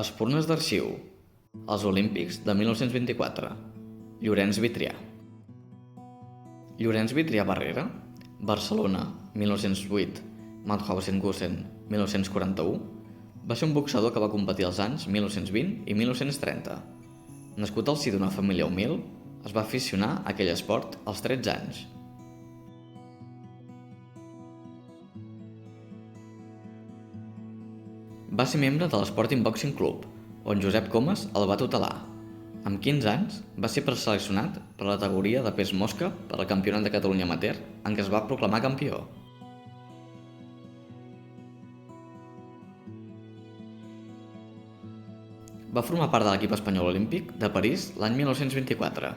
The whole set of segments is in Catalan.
Espurnes d'arxiu. Els Olímpics de 1924. Llorenç Vitrià. Llorenç Vitrià Barrera, Barcelona, 1908, Mauthausen-Gusen, 1941, va ser un boxador que va competir als anys 1920 i 1930. Nascut al si d'una família humil, es va aficionar a aquell esport als 13 anys. Va ser membre de l'Sporting Boxing Club, on Josep Comas el va tutelar. Amb 15 anys va ser preseleccionat per a la categoria de pes mosca per al Campionat de Catalunya Amateur, en què es va proclamar campió. Va formar part de l'equip espanyol olímpic de París l'any 1924.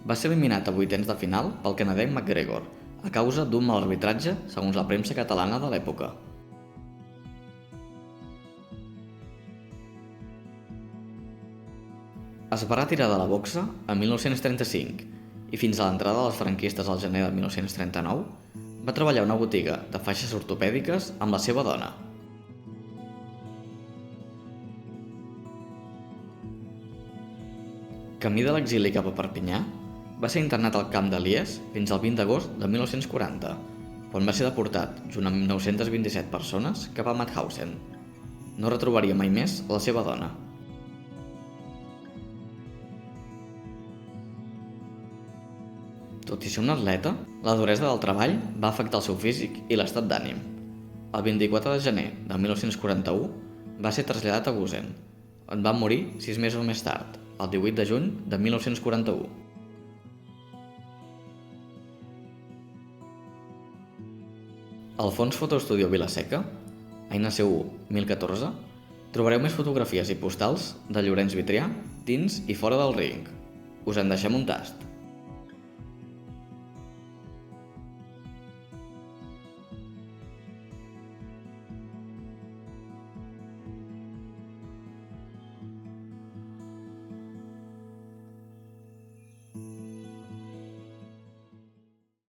Va ser eliminat a vuitens de final pel canadenc McGregor, a causa d'un mal arbitratge segons la premsa catalana de l'època. Es va retirar de la boxa en 1935 i fins a l'entrada dels franquistes al gener de 1939 va treballar a una botiga de faixes ortopèdiques amb la seva dona. Camí de l'exili cap a Perpinyà, va ser internat al camp de Lies fins al 20 d'agost de 1940, quan va ser deportat, junt amb 927 persones, cap a Mauthausen. No retrobaria mai més la seva dona. Tot i ser un atleta, la duresa del treball va afectar el seu físic i l'estat d'ànim. El 24 de gener de 1941 va ser traslladat a Gusen, on va morir 6 mesos més tard, el 18 de juny de 1941. Al fons Fotoestudio Vila-seca, Aina Segur 1014, trobareu més fotografies i postals de Llorenç Vitrià dins i fora del ring. Us en deixem un tast.